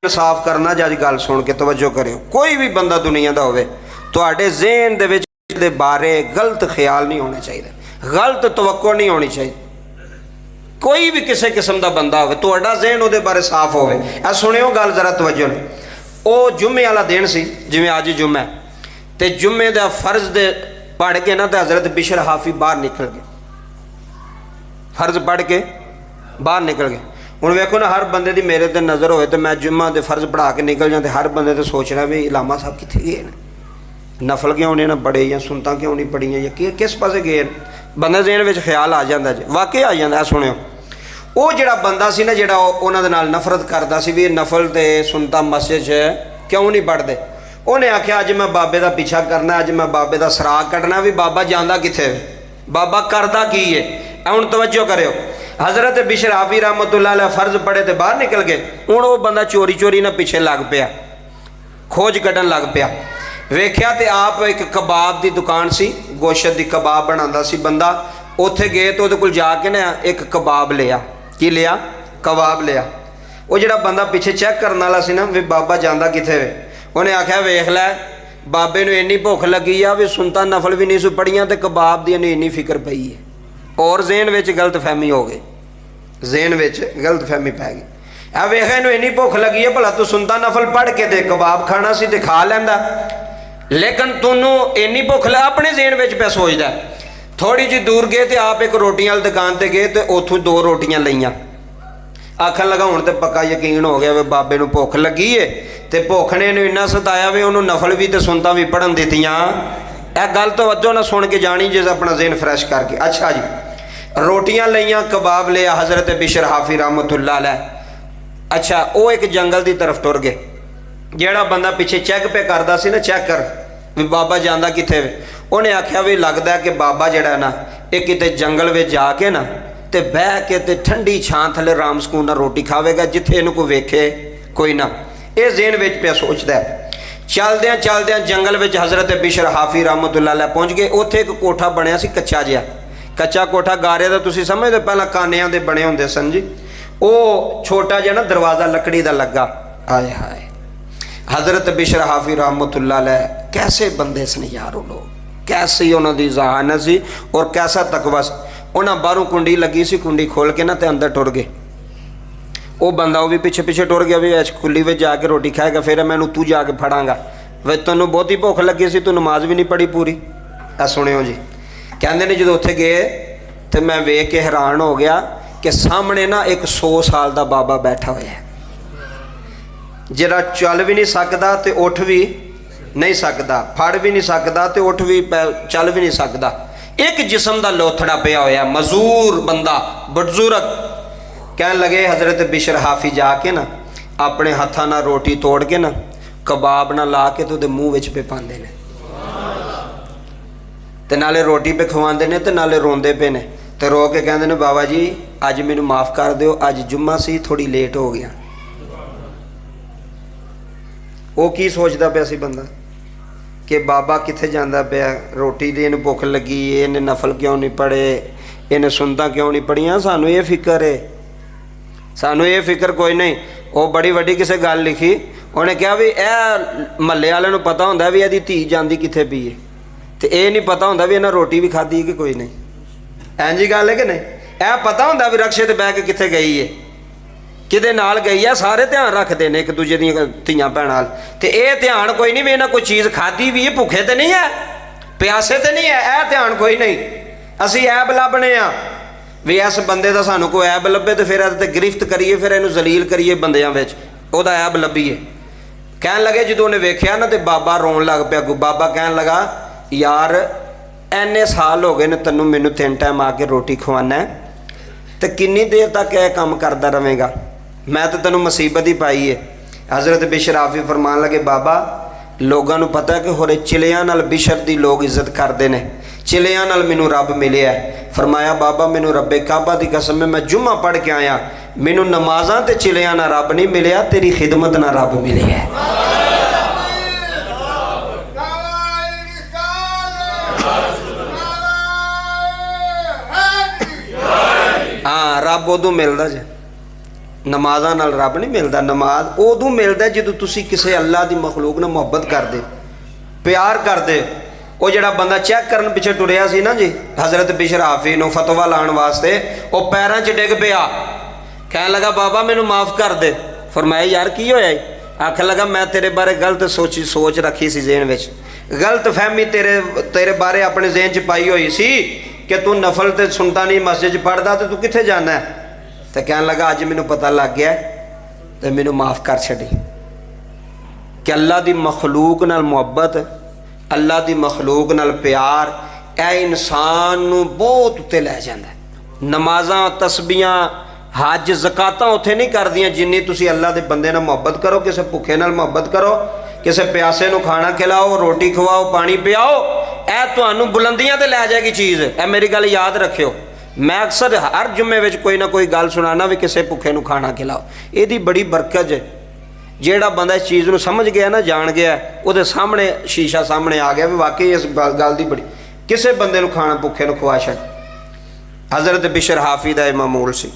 साफ करना जी, अज गल सुन के तवज्जो करियो। कोई भी बंदा दुनिया का होवे, तुहाडे ज़हन दे विच दे बारे गलत ख्याल नहीं होने चाहिए, गलत तवक्को नहीं होनी चाहिए। कोई भी किसी किस्म का बंदा होवे, तुहाडा ज़हन उहदे बारे साफ होवे। आ सुनियो गल जरा तवज्जो ने। वो जुम्मे वाला दिन सी, जिवें अज जुम्मा है, ते जुम्मे दा फर्ज दे पढ़ के ना, तो हज़रत बिशर हाफी बाहर निकल गए। फर्ज पढ़ के बाहर निकल गए। हुण वेखो ना, हर बंदे की मेरे ते नज़र होए तो मैं जुम्मा दे फर्ज पढ़ा के निकल जाते, हर बंदे तो सोचना भी इलामा साहब कित्थे गए ने, नफल क्यों नहीं ना पढ़े, या सुनता क्यों नहीं पढ़ियां, या किस पासे गए। बंदे ज़हन विच ख्याल आ जाता जी, वाकई आ जाता। सुनियो, वो जिहड़ा बंदा सी ना, जिहड़ा उन्हां दे नाल नफरत करदा सी भी नफल ते सुनता मस्जिद च क्यों नहीं पढ़दे, उन्हें आख्या अज मैं बाबे का पीछा करना, अज मैं बाबे का सराग कटना भी बाबा जांदा कित्थे, बाबा करदा की है। हुण तवज्जो करियो, हज़रत बिशर हाफी रहमतुल्लाह अलैह फर्ज पढ़े तो बाहर निकल गए। हुण वो बंदा चोरी चोरी ना पिछे लग पिया, खोज कढ़न लग पिया। वेख्या तो आप एक कबाब की दुकान सी, गोश्त की कबाब बनाता सी बंदा, उत्थे गए तो उहदे कोल जाके ना एक कबाब लिया। की लिया? कबाब लिया। वो जिहड़ा बंदा पिछे चेक करने वाला सी ना भी बाबा जांदा कित्थे वे, उन्हें आख्या वेख लै, बाबे नूं इन्नी भुख लगी आ भी सुनता नफल भी नहीं सू पढ़ियां ते कबाब दी इन्नी फिक्र पई है। और ज़हन विच गलत फहमी हो गई, ज़हन विच गलत फहमी पै गई। आ वेख इन्हूं इन्नी भुख लगी है, भला तू सुनता नफल पढ़ के ते कबाब खाना सी ते खा लैंदा, लेकिन तूनों इन्नी भुख लग अपने ज़हन विच पे सोचदा। थोड़ी जी दूर गए तो आप एक रोटियां वाली दुकान पर गए तो उतों 2 रोटियां लईयां, आखन लगा हुण तो पक्का यकीन हो गया वे बाबे नूं भुख लगी है, तो भुख ने इन्हूं इन्ना सताया भी उन्होंने नफल भी तो सुनता भी पढ़न दित्तियां। यह गल तो वजो ना सुन के जानी जिस अपना ज़हन फ्रैश करके। अच्छा जी, रोटियां लईयां, कबाब लिया हज़रत बिशर हाफी रहमतुल्लाह अलैह। अच्छा, वो एक जंगल की तरफ टुर गए। जिहड़ा बंदा पिछे चेक पे करदा सी ना, चेक कर भी बाबा जांदा कित्थे वे, उन्हें आख्या भी लगता है कि बाबा जिहड़ा ना ये किते जंगल में जाके ना ते बह के ते ठंडी छां थले राम सकून नाल रोटी खावेगा, जिथे इनू कोई वेखे कोई ना। ये ज़हन विच पे सोचदा है। चलद्यां चलद्यां जंगल में हज़रत बिशर हाफी रहमतुल्लाह अलैह पहुँच गए। उत्थे एक कोठा बनिया सी, कच्चा जिहा, कच्चा कोठा गारे का, तुसीं समझदे पहलां कानियां दे बने हुंदे सन जी। वो छोटा जिहा ना दरवाज़ा लकड़ी का लगा। आए हाय, हज़रत बिशर हाफी रहमतुल्लाह अलैह कैसे बंदे सन यार, वो लोग कैसी उन्हों की ज़हानत सी और कैसा तकवा सी। उन्हें बाहरों कुंडी लगी सी, कुंडी खोल के ना तो अंदर टुर गए। वो बंदा वो भी पिछे पिछे टुर गया भी इस खुली में जाके रोटी खाएगा, फिर मैं तू जाके फड़ांगा, वे तेनों बहुती भुख लगी सी, तू नमाज भी नहीं पढ़ी पूरी। आ सुनियो जी, कहते ने जो उत्थे गए तो मैं वेख के हैरान हो गया कि सामने ना एक 100 साल का बाबा बैठा हुआ है, जिहड़ा चल भी नहीं सकता तो उठ भी नहीं सकता, फड़ भी नहीं सकता तो उठ भी चल भी नहीं सकता। एक जिस्म का लोथड़ा पिया होया, मजूर बंदा, बजुर्ग। कह लगे हज़रत बिशर हाफी जाके ना अपने हाथों ना रोटी तोड़ के ना कबाब ना ला के तो मूँह विच पे पाते ने, ते नाले रोटी पे खवाते ने, ते नाले रोंदे पे ने, ते रो के कहते ने बाबा जी अज मैनू माफ़ कर दो, अज जुम्मा सी, थोड़ी लेट हो गया। वो की सोचता पिया सी बंदा कि बाबा कित्थे जांदा पिया, रोटी दी इन्हूं भुख लगी, इन्हें नफल क्यों नहीं पढ़े, इन्हें सुनता क्यों नहीं पढ़ियां। सानू ये फिक्र है, सानू ये फिक्र कोई नहीं। वो बड़ी वड्डी किसी गल लिखी, उन्हें कहा भी यह महल्ले वाले नूं पता हुंदा भी इहदी धी जांदी कित्थे पई है, तो यह नहीं पता हुंदा भी इन्हें रोटी भी खाधी कि कोई नहीं। इंज ही गल है कि नहीं? यह पता हुंदा भी रक्शे ते बह के कित्थे गई है, किदे नाल गई है, सारे ध्यान रखते हैं एक दूजे दी धियां भैणां। तो यह ध्यान कोई नहीं भी इन्हें कोई चीज़ खाधी भी है, भुखे तो नहीं है, प्यासे तो नहीं है, यह ध्यान कोई नहीं। असी ऐब लभने आ भी इस बंदे का सानू कोई ऐब लभे तो फिर इहदे ते गिरफ्त करिए, फिर इहनूं जलील करिए बंदियां विच, उहदा ऐब लभीए। कहन लगे जो उन्हें वेख्या ना तो बाबा रोन लग पिया। बाबा कहन लगा यार इन्ने साल हो गए ने तैनूं मैनूं 3 टाइम आके रोटी खवाना है, तो किन्नी देर तक यह काम करता रहेगा, मैं तो तेनों मुसीबत ही पाई है। हज़रत बिशर हाफी फरमान लगे बाबा लोगों को पता है कि होरे चिलियां नाल बिशर दी लोग इज्जत करते हैं, चिलियां नाल मैनू रब मिले है। फरमाया बाबा मैनू रब्बे काबा की कसम है, मैं जुम्मा पढ़ के आया, मैनू नमाज़ां ते चिलियां ना रब नहीं मिले, तेरी खिदमत ना रब मिले है। हाँ, रब उदों मिलता जे नमाज़ां नाल रब नहीं मिलता। नमाज उदों मिलता जो तुसी किसी अल्लाह की मखलूक नाल मुहब्बत करदे, प्यार करदे। वो जिहड़ा बंदा चेक करन पिछे टुरिया सी ना जी, हज़रत बिशर हाफी नूं फतवा लाण वास्ते, वो पैरों च डिग पिया, कहन लगा बाबा मैनू माफ़ कर दे। फरमाया यार की होया? आखन लगा मैं तेरे बारे गलत सोच रखी सी ज़हन विच, गलत फहमी तेरे बारे अपने ज़हन च पाई हुई सी कि तू नफल तो सुनता नहीं, मस्जिद पढ़दा, तो तू कित्थे जाना है? तो कहन लगा अज मैनू पता लग गया तो मैनू माफ़ कर छड़ी कि अल्लाह की मखलूक नाल मुहब्बत, अल्लाह की मखलूक नाल प्यार ए इंसान नू बहुत उत्ते लै जांदा है। नमाज़ां तस्बीहां हज ज़कातां उत्थे नहीं करदियां जिन्नी तुसी अल्लाह के बंदे नाल मुहब्बत करो, किसी भुखे नाल मुहब्बत करो, किसी प्यासे नू खाना खिलाओ, रोटी खवाओ, पानी पियाओ, ए तुहानू बुलंदियां ते लै जाएगी चीज़। ए मेरी गल याद रखियो, मैं अक्सर हर जुम्मे विच कोई ना कोई गल सुनाना भी किसी भुखे नू खाना खिलाओ। इहदी बड़ी बरकत है। जिहड़ा बंदा इस चीज़ नू समझ गया ना, जान गया, उहदे सामने शीशा सामने आ गया भी वाकई इस गल की बड़ी, किसी बंदे नू खाना भुखे नू खवा छड़। हज़रत बिशर हाफी दा मामूल सी।